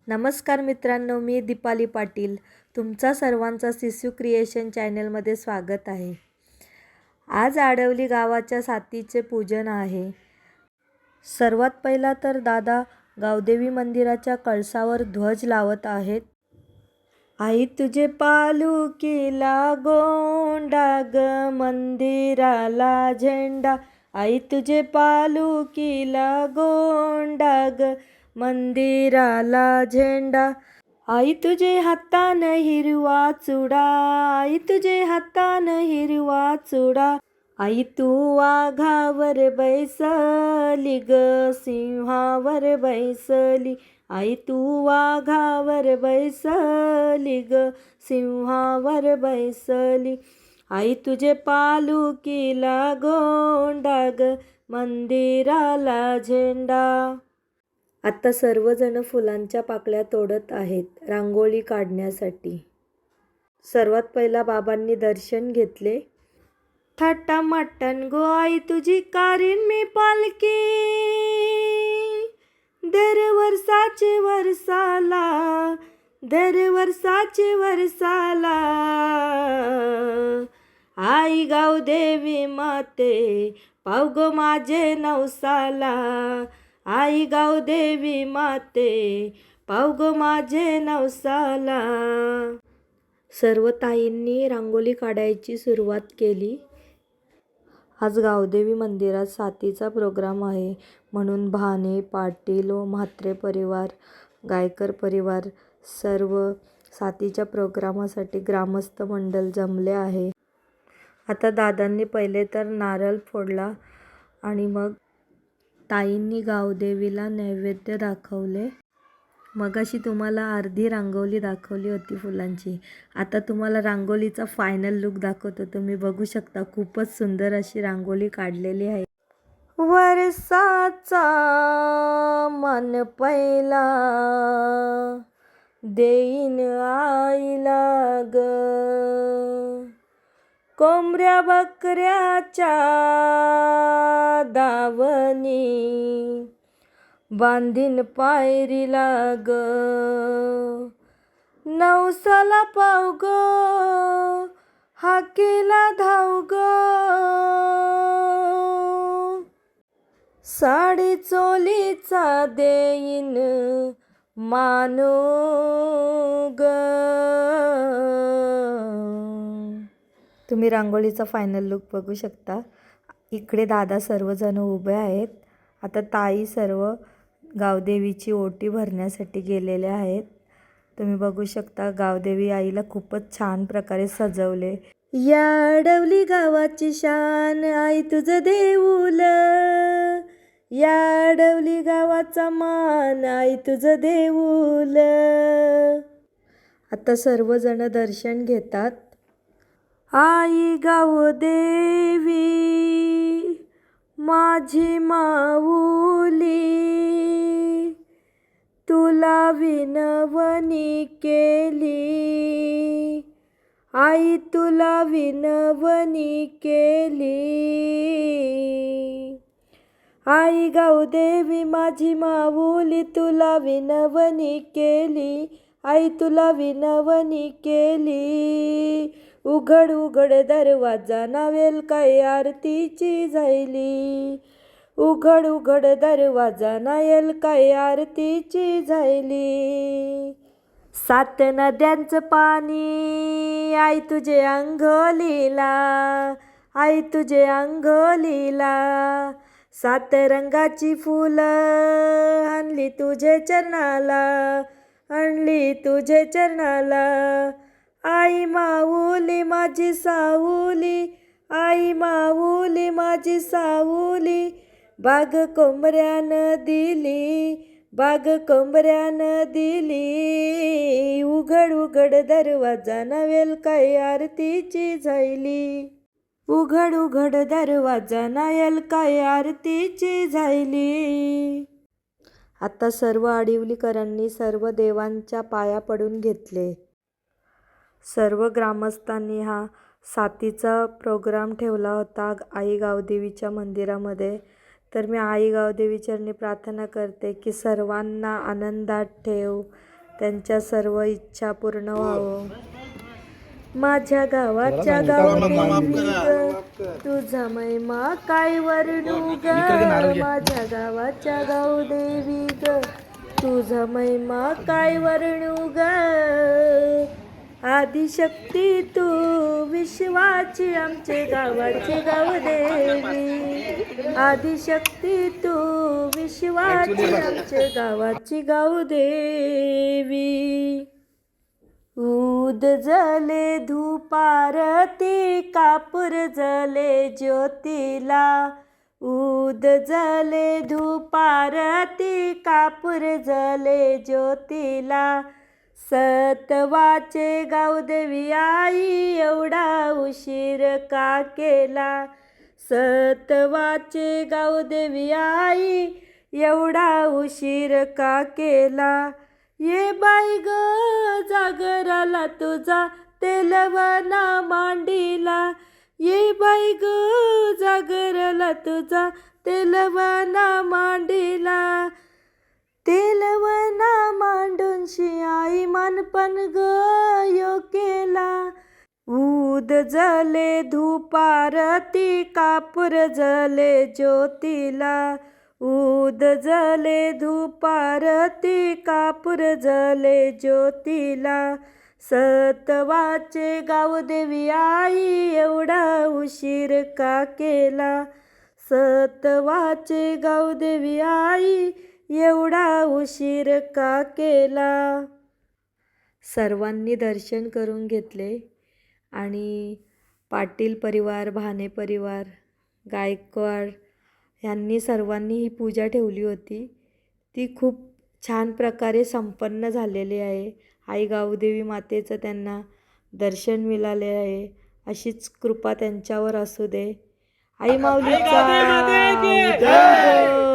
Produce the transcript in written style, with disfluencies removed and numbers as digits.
नमस्कार मित्रांनो, मी दीपाली पाटील. तुमचा सर्वांचा शिशू क्रिएशन चॅनलमध्ये स्वागत आहे. आज आडवली गावाच्या सातीचे पूजन आहे. सर्वात पहिला तर दादा गावदेवी मंदिराच्या कळसावर ध्वज लावत आहेत. आई तुझे पालुकीला गोंडा ग मंदिराला झेंडा, आई तुझे पालुकीला गोंडा ग मंदिराला झेंडा, आई तुझे हातान हिरवा चुडा, आई तुझे हातान हिरवा चुडा, आई तू वाघावर बैसली ग सिंहावर बैसली, आई तू वाघावर बैसली ग सिंहावर बैसली, आई तुझे पालुकीला गोंडा ग मंदिराला झेंडा. आता सर्वजण फुलांच्या पाकळ्या तोडत आहेत रांगोळी काढण्यासाठी. सर्वात पहिला बाबांनी दर्शन घेतले. थाटामाटन गो आई तुझी कारीन मी पालकी, दर वर्षाचे वर्षाला, दर वर्षाचे वर्षाला, आई गावदेवी माते पाव गो माझे नवसाला, आई गावदेवी माते पाव गो माझे नवसाला. सर्व ताईंनी रांगोळी काढायची सुरुवात केली. आज गावदेवी मंदिरात सातीचा प्रोग्राम आहे म्हणून भाने, पाटील व म्हात्रे परिवार, गायकर परिवार सर्व सातीच्या प्रोग्रामासाठी ग्रामस्थ मंडळ जमले आहे. आता दादांनी पहिले तर नारळ फोडला आणि मग ताईंनी गावदेवीला नैवेद्य दाखवले. मगाशी तुम्हाला अर्धी रांगोळी दाखवली होती फुलांची. आता तुम्हाला रांगोळीचा फायनल लुक दाखवतो. तुम्ही बघू शकता खूपच सुंदर अशी रांगोळी काढलेली आहे. वर्षाचा मन पहिला देईन आईला ग, कोंबड्या बकऱ्याच्या दावणी बांधीन पायरीला ग, नवसाला पाव ग हाकेला धाव ग, साडी चोलीचा देईन मानू ग. तुम्ही रांगोळीचा फायनल लुक बघू शकता. इकडे दादा सर्वजण उभे आहेत. आता ताई सर्व गावदेवीची ओटी भरण्यासाठी गेलेले आहेत. तुम्ही बघू शकता गावदेवी आईला खूपच छान प्रकारे सजवले. या आडवली गावाची शान आई तुझं देऊल, या आडवली गावाचा मान आई तुझं देऊल. आता सर्वजण दर्शन घेतात. आई गावदेवी माझी माऊली, तुला विनवणी केली, आई तुला विनवणी केली, आई गावदेवी माझी माऊली तुला विनवणी केली, आई तुला विनवणी केली. उघड उघड दरवाजा नावेल काय आरतीची झायली, उघड उघड दरवाजा नावेल काय आरतीची झायली. 7 नद्यांचं पाणी आई तुझे अंघोलीला, आई तुझे अंघोलीला, 7 रंगाची फुलं आणली तुझे चरणाला, आणली तुझे चरणाला. आई माऊली माझी सावली, आई माऊली माझी सावली, बाग कोंबऱ्यानं दिली, बाग कोंबऱ्यानं दिली. उघड उघड दरवाजा नावेल काय आरतीची झायली, उघड उघड दरवाजा नावेल काय आरतीची झायली. आता सर्व आडिवलीकरांनी सर्व देवांच्या पाया पडून घेतले. सर्व ग्रामस्थांनी हा सातीचा प्रोग्राम ठेवला होता आई गावदेवीच्या मंदिरामध्ये. तर मी आई गावदेवीचरणी प्रार्थना करते की सर्वांना आनंदात ठेव, त्यांच्या सर्व इच्छा पूर्ण व्हावं. माझ्या गावाच्या गावदेवी ग, तुझा महिमा काय वर्णू ग. माझ्या गावाच्या गावदेवी ग, तुझा महिमा काय वर्णू ग. आदिशक्ती तू विश्वाची आमचे गावाची गावदेवी. आदिशक्ती तू विश्वाची आमचे गावाची गावदेवी. ऊद जले धूपारती कापूर जले ज्योतीला. ऊद जले धूपारती कापूर जले ज्योतीला. सतवाचे गावदेवी आई एवढा उशीर का केला. सतवाचे गावदेवी आई एवढा उशीर का केला. ये बाई ग जागराला तुझा तेलवना मांडीला. ये बाई ग जागराला तुझा तेलवना मांडीला. तेलवना मांडून आई मानपण ग यो केला. ऊद जले धूपारती कापूर जले ज्योतीला. ऊद जले धूपारती कापूर जले ज्योतीला. सतवाचे गावदेवी आई एवढा उशीर का केला. सतवाचे गावदेवी आई एवढा उशीर का केला. सर्वांनी दर्शन करून घेतले आणि पाटील परिवार, भाने परिवार, गायकवाड ह्यांनी सर्वांनी ही पूजा ठेवली होती. ती खूप छान प्रकारे संपन्न झालेली आहे. आई गावदेवी मातेचं त्यांना दर्शन मिळाले आहे. अशीच कृपा त्यांच्यावर असू दे. आई माऊलीचा जय.